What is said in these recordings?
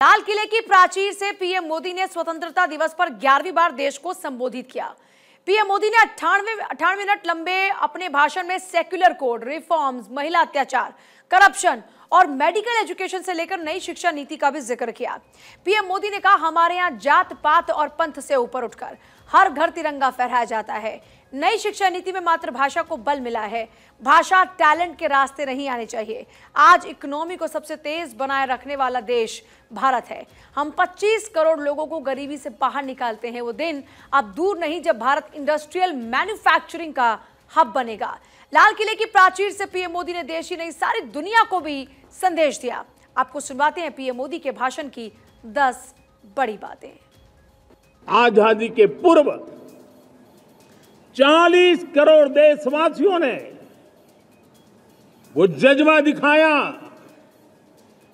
लाल किले की प्राचीर से पीएम मोदी ने स्वतंत्रता दिवस पर 11वीं बार देश को संबोधित किया। पीएम मोदी ने 98 मिनट लंबे अपने भाषण में सेक्युलर कोड, रिफॉर्म्स, महिला अत्याचार, करप्शन और मेडिकल एजुकेशन से लेकर नई शिक्षा नीति का भी जिक्र किया। पीएम मोदी ने कहा, हमारे यहाँ जात पात और पंथ से ऊपर उठकर हर घर तिरंगा फहराया जाता है। नई शिक्षा नीति में मातृभाषा को बल मिला है। भाषा टैलेंट के रास्ते नहीं आने चाहिए। आज इकोनॉमी को सबसे तेज बनाए रखने वाला देश भारत है। हम 25 करोड़ लोगों को गरीबी से बाहर निकालते हैं। वो दिन अब दूर नहीं जब भारत इंडस्ट्रियल मैन्युफैक्चरिंग का हब बनेगा। लाल किले की प्राचीर से पीएम मोदी ने देश ही नहीं सारी दुनिया को भी संदेश दिया। आपको सुनवाते हैं पीएम मोदी के भाषण की 10 बड़ी बातें। आजादी के पूर्व 40 करोड़ देशवासियों ने वो जज्बा दिखाया,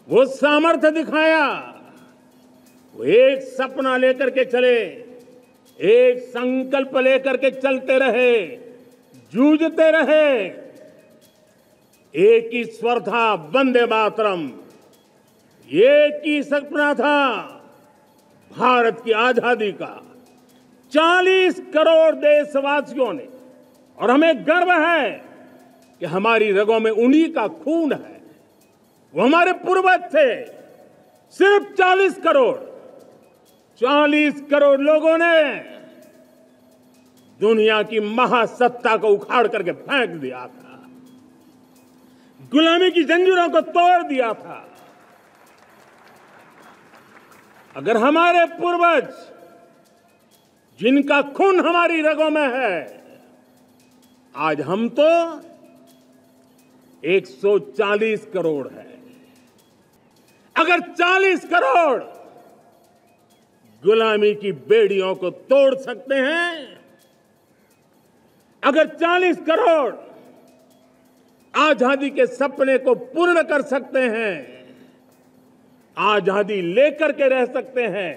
वो सामर्थ्य दिखाया, वो एक सपना लेकर के चले, एक संकल्प लेकर के चलते रहे, जूझते रहे। एक ही स्वर था, वंदे मातरम। एक ही सपना था, भारत की आजादी का। 40 करोड़ देशवासियों ने, और हमें गर्व है कि हमारी रगों में उन्हीं का खून है। वो हमारे पूर्वज थे। सिर्फ 40 करोड़ लोगों ने दुनिया की महासत्ता को उखाड़ करके फेंक दिया था, गुलामी की जंजीरों को तोड़ दिया था। अगर हमारे पूर्वज, जिनका खून हमारी रगों में है, आज हम तो 140 करोड़ है। अगर 40 करोड़ गुलामी की बेड़ियों को तोड़ सकते हैं, अगर 40 करोड़ आजादी के सपने को पूर्ण कर सकते हैं, आजादी लेकर के रह सकते हैं,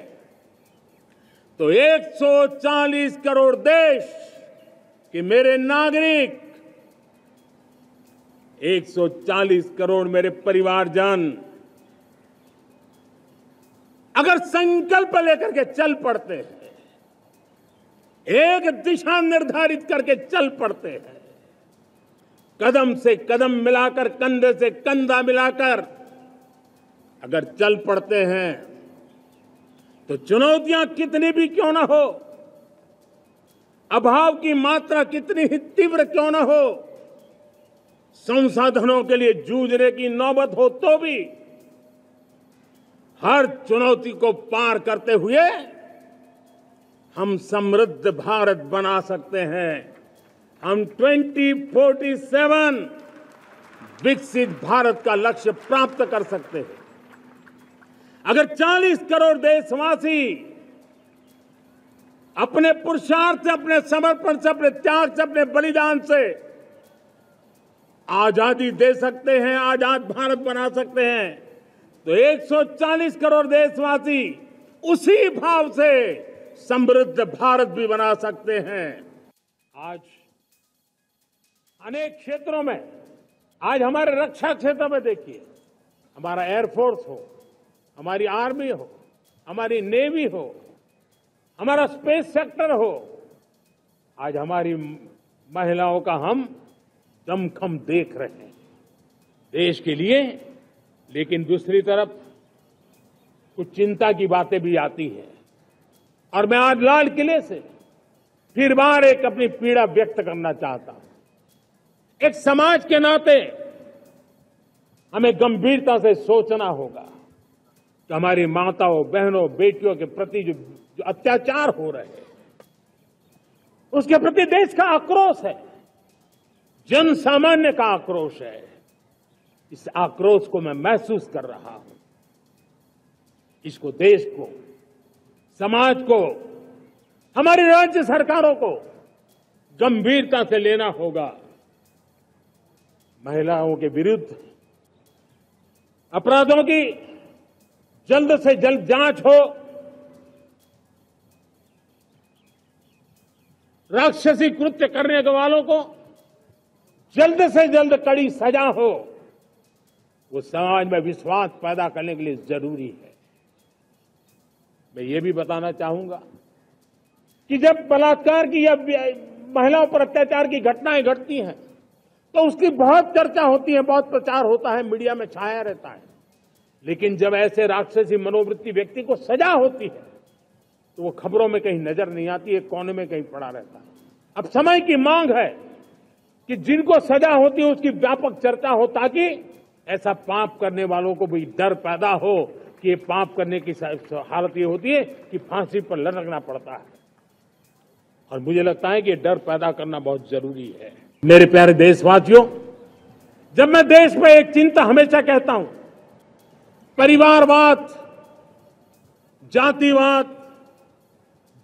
तो 140 करोड़ देश के मेरे नागरिक, 140 करोड़ मेरे परिवारजन अगर संकल्प लेकर के चल पड़ते हैं, एक दिशा निर्धारित करके चल पड़ते हैं, कदम से कदम मिलाकर, कंधे से कंधा मिलाकर अगर चल पड़ते हैं, तो चुनौतियां कितनी भी क्यों ना हो, अभाव की मात्रा कितनी ही तीव्र क्यों ना हो, संसाधनों के लिए जूझने की नौबत हो, तो भी हर चुनौती को पार करते हुए हम समृद्ध भारत बना सकते हैं। हम 2047 विकसित भारत का लक्ष्य प्राप्त कर सकते हैं। अगर 40 करोड़ देशवासी अपने पुरुषार्थ से, अपने समर्पण से, अपने त्याग से, अपने बलिदान से आजादी दे सकते हैं, आजाद भारत बना सकते हैं, तो 140 करोड़ देशवासी उसी भाव से समृद्ध भारत भी बना सकते हैं। आज अनेक क्षेत्रों में, आज हमारे रक्षा क्षेत्र में देखिए, हमारा एयरफोर्स हो, हमारी आर्मी हो, हमारी नेवी हो, हमारा स्पेस सेक्टर हो, आज हमारी महिलाओं का हम दमखम देख रहे हैं देश के लिए। लेकिन दूसरी तरफ कुछ चिंता की बातें भी आती हैं, और मैं आज लाल किले से फिर बार एक अपनी पीड़ा व्यक्त करना चाहता हूं। एक समाज के नाते हमें गंभीरता से सोचना होगा कि हमारी माताओं, बहनों, बेटियों के प्रति जो अत्याचार हो रहे हैं, उसके प्रति देश का आक्रोश है, जन सामान्य का आक्रोश है। इस आक्रोश को मैं महसूस कर रहा हूं। इसको, देश को, समाज को, हमारी राज्य सरकारों को गंभीरता से लेना होगा। महिलाओं के विरुद्ध अपराधों की जल्द से जल्द जांच हो, राक्षसी कृत्य करने वालों को जल्द से जल्द कड़ी सजा हो, वो समाज में विश्वास पैदा करने के लिए जरूरी है। मैं ये भी बताना चाहूंगा कि जब बलात्कार की या महिलाओं पर अत्याचार की घटनाएं घटती हैं तो उसकी बहुत चर्चा होती है, बहुत प्रचार होता है, मीडिया में छाया रहता है। लेकिन जब ऐसे राक्षसी मनोवृत्ति व्यक्ति को सजा होती है तो वो खबरों में कहीं नजर नहीं आती, एक कोने में कहीं पड़ा रहता है। अब समय की मांग है कि जिनको सजा होती है उसकी व्यापक चर्चा हो, ताकि ऐसा पाप करने वालों को भी डर पैदा हो कि ये पाप करने की हालत ये होती है कि फांसी पर लटकना पड़ता है। और मुझे लगता है कि ये डर पैदा करना बहुत जरूरी है। मेरे प्यारे देशवासियों, जब मैं देश में एक चिंता हमेशा कहता हूं, परिवारवाद, जातिवाद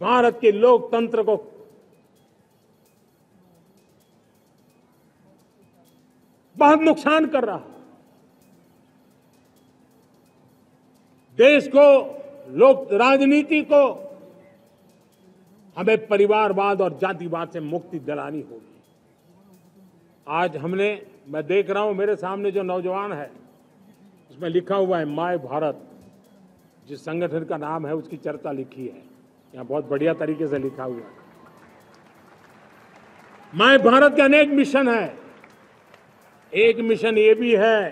भारत के लोकतंत्र को बहुत नुकसान कर रहा है। देश को, लोक राजनीति को हमें परिवारवाद और जातिवाद से मुक्ति दिलानी होगी। आज मैं देख रहा हूं मेरे सामने जो नौजवान है उसमें लिखा हुआ है माय भारत, जिस संगठन का नाम है उसकी चर्चा लिखी है, यहां बहुत बढ़िया तरीके से लिखा हुआ है। माय भारत के अनेक मिशन है। एक मिशन ये भी है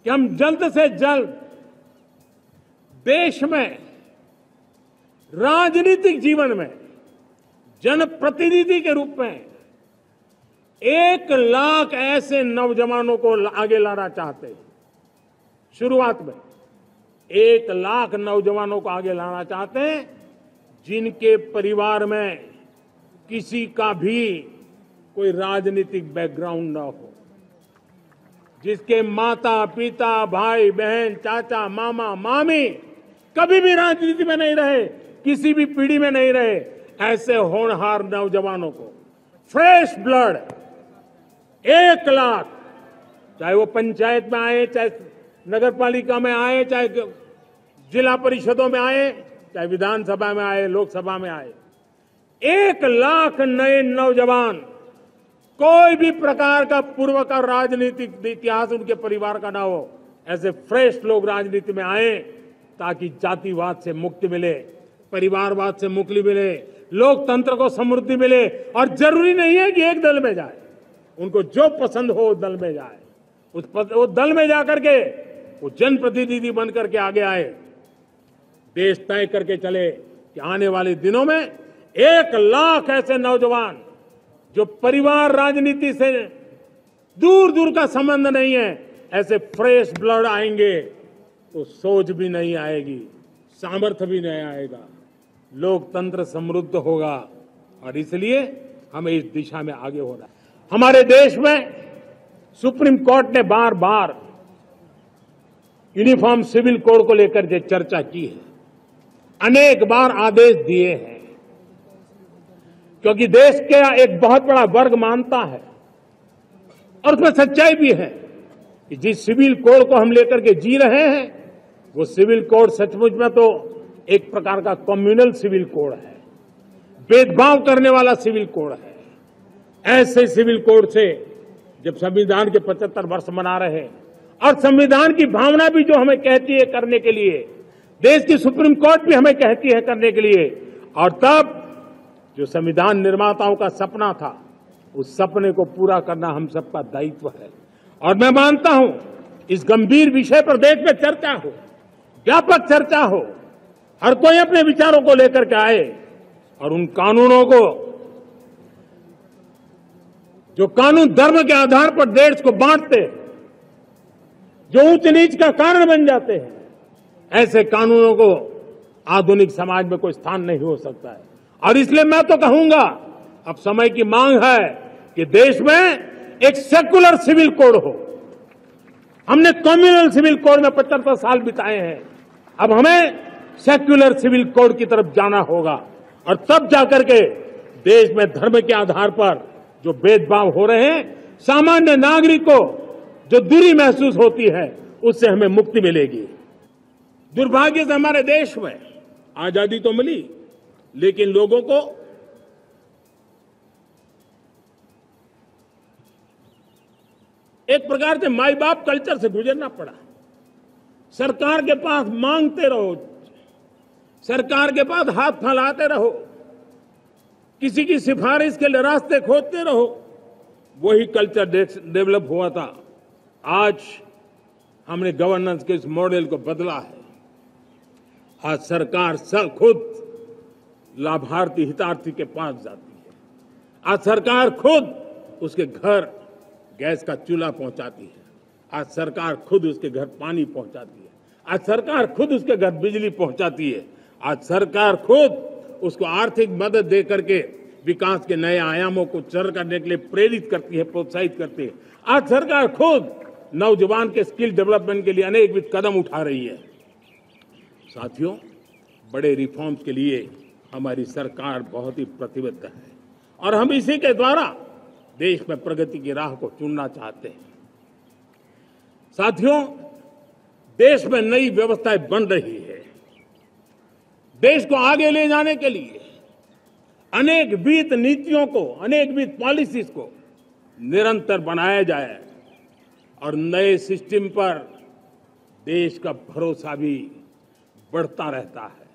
कि हम जल्द से जल्द देश में राजनीतिक जीवन में जनप्रतिनिधि के रूप में 1 लाख ऐसे नौजवानों को आगे लाना चाहते हैं। शुरुआत में 1 लाख नौजवानों को आगे लाना चाहते हैं जिनके परिवार में किसी का भी कोई राजनीतिक बैकग्राउंड न हो, जिसके माता पिता भाई बहन चाचा मामा मामी कभी भी राजनीति में नहीं रहे, किसी भी पीढ़ी में नहीं रहे, ऐसे होनहार नौजवानों को फ्रेश ब्लड 1 लाख, चाहे वो पंचायत में आए, चाहे नगर पालिका में आए, चाहे जिला परिषदों में आए, चाहे विधानसभा में आए, लोकसभा में आए, 1 लाख नए नौजवान, कोई भी प्रकार का पूर्व का राजनीतिक इतिहास उनके परिवार का ना हो, ऐसे फ्रेश लोग राजनीति में आए ताकि जातिवाद से मुक्ति मिले, परिवारवाद से मुक्ति मिले, लोकतंत्र को समृद्धि मिले। और जरूरी नहीं है कि एक दल में जाए, उनको जो पसंद हो उस दल में जाए, उस दल में जाकर के वो जनप्रतिनिधि बन करके आगे आए। देश तय करके चले कि आने वाले दिनों में 1 लाख ऐसे नौजवान जो परिवार राजनीति से दूर दूर का संबंध नहीं है, ऐसे फ्रेश ब्लड आएंगे तो सोच भी नहीं आएगी, सामर्थ्य भी नहीं आएगा, लोकतंत्र समृद्ध होगा। और इसलिए हमें इस दिशा में आगे होना है। हमारे देश में सुप्रीम कोर्ट ने बार बार यूनिफॉर्म सिविल कोड को लेकर के चर्चा की है, अनेक बार आदेश दिए हैं, क्योंकि देश का एक बहुत बड़ा वर्ग मानता है और उसमें सच्चाई भी है कि जिस सिविल कोड को हम लेकर के जी रहे हैं वो सिविल कोड सचमुच में तो एक प्रकार का कम्युनल सिविल कोड है, भेदभाव करने वाला सिविल कोड है। ऐसे सिविल कोड से जब संविधान के 75 वर्ष मना रहे हैं और संविधान की भावना भी जो हमें कहती है करने के लिए, देश की सुप्रीम कोर्ट भी हमें कहती है करने के लिए, और तब जो संविधान निर्माताओं का सपना था उस सपने को पूरा करना हम सबका दायित्व है। और मैं मानता हूं इस गंभीर विषय पर देश में चर्चा हो, व्यापक चर्चा हो, हर कोई अपने विचारों को लेकर के आए और उन कानूनों को, जो कानून धर्म के आधार पर देश को बांटते, जो ऊंच नीच का कारण बन जाते हैं, ऐसे कानूनों को आधुनिक समाज में कोई स्थान नहीं हो सकता है। और इसलिए मैं तो कहूंगा अब समय की मांग है कि देश में एक सेकुलर सिविल कोड हो। हमने कम्युनल सिविल कोड में 75 साल बिताए हैं, अब हमें सेक्युलर सिविल कोड की तरफ जाना होगा और तब जाकर के देश में धर्म के आधार पर जो भेदभाव हो रहे हैं, सामान्य नागरिक को जो दूरी महसूस होती है, उससे हमें मुक्ति मिलेगी। दुर्भाग्य से हमारे देश में आजादी तो मिली, लेकिन लोगों को एक प्रकार से माई बाप कल्चर से गुजरना पड़ा। सरकार के पास मांगते रहो, सरकार के बाद हाथ फैलाते रहो, किसी की सिफारिश के लिए रास्ते खोदते रहो। वही कल्चर डेवलप हुआ था। आज हमने गवर्नेंस के इस मॉडल को बदला है। आज सरकार खुद लाभार्थी हितार्थी के पास जाती है। आज सरकार खुद उसके घर गैस का चूल्हा पहुंचाती है। आज सरकार खुद उसके घर पानी पहुंचाती है। आज सरकार खुद उसके घर बिजली पहुंचाती है। आज सरकार खुद उसको आर्थिक मदद दे करके विकास के नए आयामों को सर करने के लिए प्रेरित करती है, प्रोत्साहित करती है। आज सरकार खुद नौजवान के स्किल डेवलपमेंट के लिए अनेकविध कदम उठा रही है। साथियों, बड़े रिफॉर्म्स के लिए हमारी सरकार बहुत ही प्रतिबद्ध है और हम इसी के द्वारा देश में प्रगति की राह को चुनना चाहते हैं। साथियों, देश में नई व्यवस्थाएं बन रही है। देश को आगे ले जाने के लिए अनेकविध नीतियों को, अनेकविध पॉलिसीज को निरंतर बनाया जाए और नए सिस्टम पर देश का भरोसा भी बढ़ता रहता है,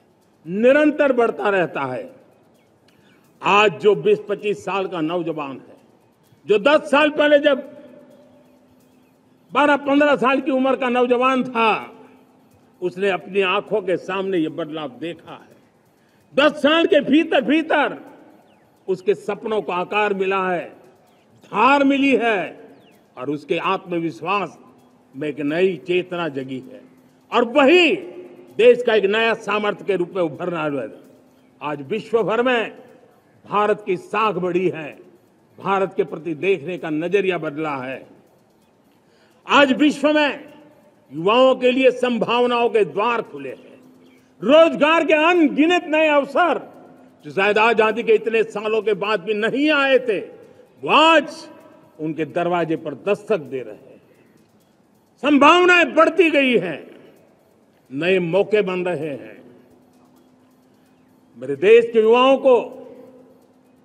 निरंतर बढ़ता रहता है। आज जो 20-25 साल का नौजवान है, जो 10 साल पहले जब 12-15 साल की उम्र का नौजवान था, उसने अपनी आंखों के सामने ये बदलाव देखा है। 10 साल के भीतर भीतर उसके सपनों को आकार मिला है, धार मिली है और उसके आत्मविश्वास में एक नई चेतना जगी है और वही देश का एक नया सामर्थ्य के रूप में उभरना है। आज विश्व भर में भारत की साख बढ़ी है, भारत के प्रति देखने का नजरिया बदला है। आज विश्व में युवाओं के लिए संभावनाओं के द्वार खुले हैं, रोजगार के अनगिनत नए अवसर जो शायद आजादी के इतने सालों के बाद भी नहीं आए थे, वो आज उनके दरवाजे पर दस्तक दे रहे हैं। संभावनाएं बढ़ती गई हैं, नए मौके बन रहे हैं। मेरे देश के युवाओं को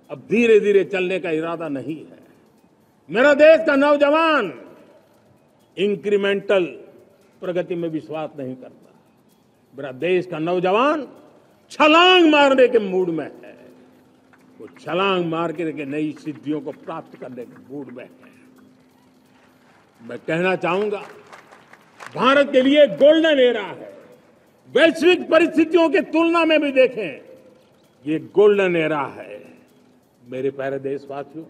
अब धीरे धीरे चलने का इरादा नहीं है। मेरा देश का नौजवान इंक्रीमेंटल प्रगति में विश्वास नहीं करता। मेरा देश का नौजवान छलांग मारने के मूड में है। वो छलांग मार के नई सिद्धियों को प्राप्त करने के मूड में है। मैं कहना चाहूंगा, भारत के लिए गोल्डन एरा है। वैश्विक परिस्थितियों की तुलना में भी देखें, ये गोल्डन एरा है। मेरे प्यारे देशवासियों,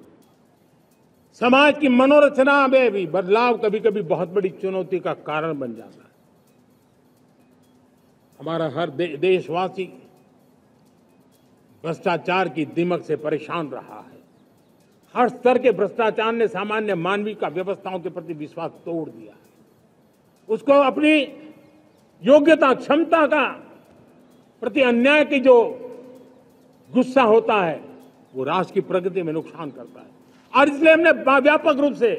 समाज की मनोरचना में भी बदलाव कभी कभी बहुत बड़ी चुनौती का कारण बन जाता है। हमारा हर देशवासी भ्रष्टाचार की दिमक से परेशान रहा है। हर स्तर के भ्रष्टाचार ने सामान्य मानवीय का व्यवस्थाओं के प्रति विश्वास तोड़ दिया है। उसको अपनी योग्यता, क्षमता का प्रति अन्याय की जो गुस्सा होता है, वो राष्ट्र की प्रगति में नुकसान करता है। और इसलिए हमने व्यापक रूप से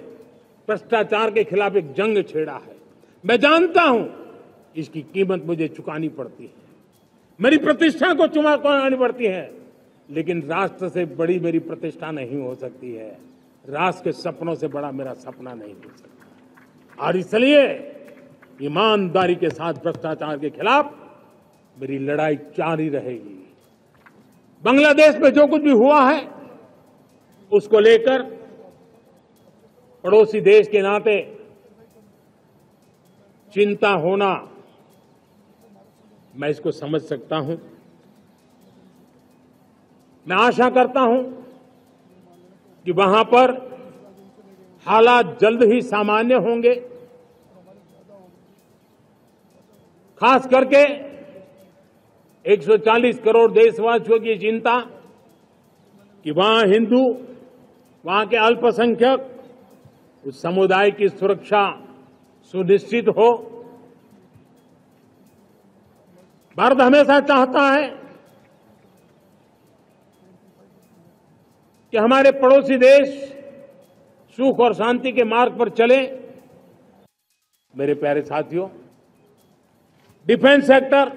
भ्रष्टाचार के खिलाफ एक जंग छेड़ा है। मैं जानता हूं इसकी कीमत मुझे चुकानी पड़ती है, मेरी प्रतिष्ठा को चुकानी पड़ती है, लेकिन राष्ट्र से बड़ी मेरी प्रतिष्ठा नहीं हो सकती है। राष्ट्र के सपनों से बड़ा मेरा सपना नहीं हो सकता। और इसलिए ईमानदारी के साथ भ्रष्टाचार के खिलाफ मेरी लड़ाई जारी रहेगी। बांग्लादेश में जो कुछ भी हुआ है, उसको लेकर पड़ोसी देश के नाते चिंता होना, मैं इसको समझ सकता हूं। मैं आशा करता हूं कि वहां पर हालात जल्द ही सामान्य होंगे। खास करके 140 करोड़ देशवासियों की चिंता कि वहां हिंदू, वहां के अल्पसंख्यक, उस समुदाय की सुरक्षा सुनिश्चित हो। भारत हमेशा चाहता है कि हमारे पड़ोसी देश सुख और शांति के मार्ग पर चले। मेरे प्यारे साथियों, डिफेंस सेक्टर,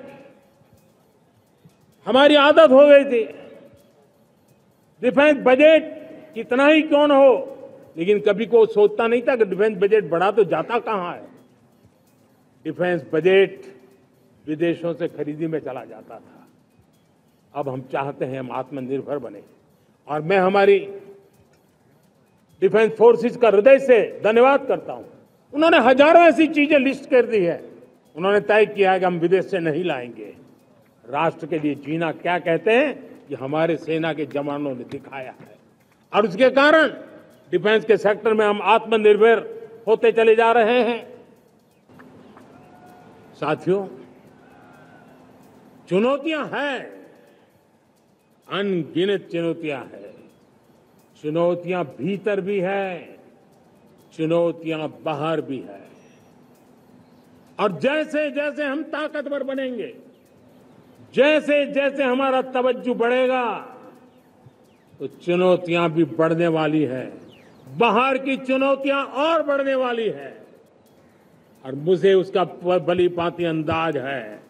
हमारी आदत हो गई थी, डिफेंस बजट कितना ही क्यों न हो, लेकिन कभी कोई सोचता नहीं था कि डिफेंस बजट बढ़ा तो जाता कहां है। डिफेंस बजट विदेशों से खरीदी में चला जाता था। अब हम चाहते हैं हम आत्मनिर्भर बने। और मैं हमारी डिफेंस फोर्सेस का हृदय से धन्यवाद करता हूं। उन्होंने हजारों ऐसी चीजें लिस्ट कर दी है। उन्होंने तय किया है कि हम विदेश से नहीं लाएंगे। राष्ट्र के लिए जीना क्या कहते हैं ये हमारे सेना के जवानों ने दिखाया है, और उसके कारण डिफेंस के सेक्टर में हम आत्मनिर्भर होते चले जा रहे हैं। साथियों, चुनौतियां हैं, अनगिनत चुनौतियां हैं। चुनौतियां भीतर भी है, चुनौतियां बाहर भी है। और जैसे जैसे हम ताकतवर बनेंगे, जैसे जैसे हमारा तवज्जो बढ़ेगा, तो चुनौतियां भी बढ़ने वाली है। बाहर की चुनौतियां और बढ़ने वाली है, और मुझे उसका भली भांति अंदाज है।